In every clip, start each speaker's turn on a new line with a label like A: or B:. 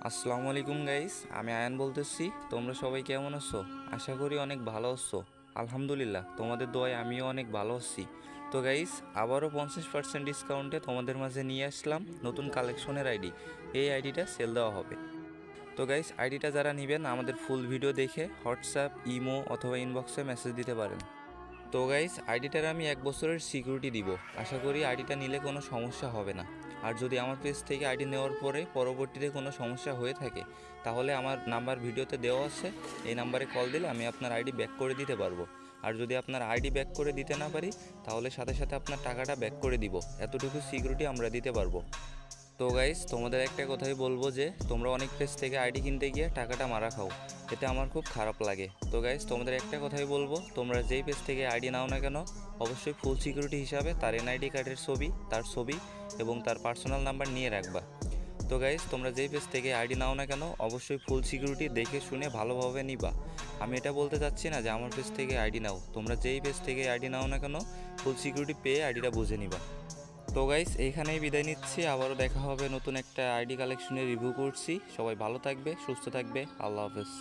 A: আসসালামু আলাইকুম গাইস, আমি আয়ান বলতেছি। তোমরা সবাই কেমন আছো? আশা করি অনেক ভালো আছো। আলহামদুলিল্লাহ, তোমাদের দোয়ায় আমিও অনেক ভালো আছি। তো গাইস, আবারও 50% ডিসকাউন্টে তোমাদের মাঝে নিয়ে আসলাম নতুন কালেকশনের আইডি। এই আইডিটা সেল দেওয়া হবে। তো গাইস, আইডিটা যারা নেবেন আমাদের ফুল ভিডিও দেখে হোয়াটসঅ্যাপ, ইমো অথবা ইনবক্সে মেসেজ দিতে পারেন। তো গাইস, আইডিটার আমি 1 বছরের সিকিউরিটি দিব। আশা করি আইডিটা নিলে কোনো সমস্যা হবে না। আর যদি আমার পেজ থেকে আইডি নেওয়ার পরে পরবর্তীতে কোনো সমস্যা হয়ে থাকে, তাহলে আমার নাম্বার ভিডিওতে দেওয়া আছে। এই নাম্বারে কল দিলে আমি আপনার আইডি ব্যাক করে দিতে পারবো। আর যদি আপনার আইডি ব্যাক করে দিতে না পারি, তাহলে সাথে সাথে আপনার টাকাটা ব্যাক করে দিব। এতটুকু সিকিউরিটি আমরা দিতে পারবো। তো গাইস, তোমাদের একটা কথাই বলবো যে তোমরা অনেক পেজ থেকে আইডি কিনতে গিয়ে টাকাটা মারা খাও। এতে আমার খুব খারাপ লাগে। তো গাইস, তোমাদের একটা কথাই বলবো, তোমরা যেই পেজ থেকে আইডি নাও না কেন, অবশ্যই ফুল সিকিউরিটি হিসাবে তার এনআইডি কার্ডের ছবি, তার ছবি এবং তার পার্সোনাল নাম্বার নিয়ে রাখবা। তো গাইস, তোমরা যেই পেজ থেকে আইডি নাও না কেন, অবশ্যই ফুল সিকিউরিটি দেখে শুনে ভালোভাবে নিবা। আমি এটা বলতে চাচ্ছি না যে আমার পেজ থেকে আইডি নাও। তোমরা যেই পেজ থেকে আইডি নাও না কেন, ফুল সিকিউরিটি পেয়ে আইডিটা বুঝে নিবা। তো গাইস, এইখানেই বিদায় নিচ্ছি। আবারও দেখা হবে নতুন একটা আইডি কালেকশনের রিভিউ করছি। সবাই ভালো থাকবে, সুস্থ থাকবে। আল্লাহ হাফেজ।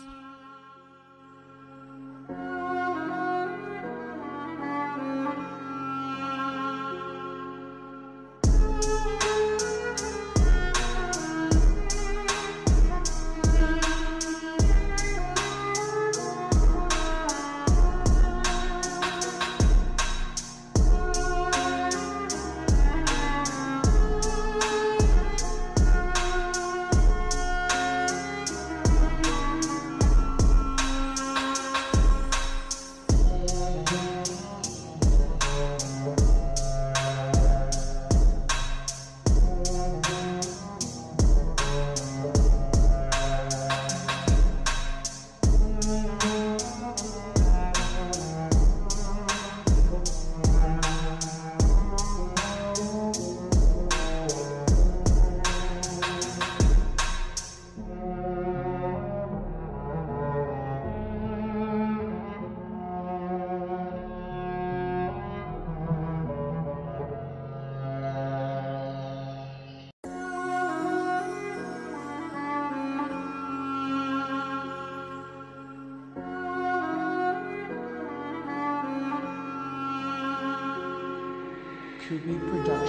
B: Kubi Production.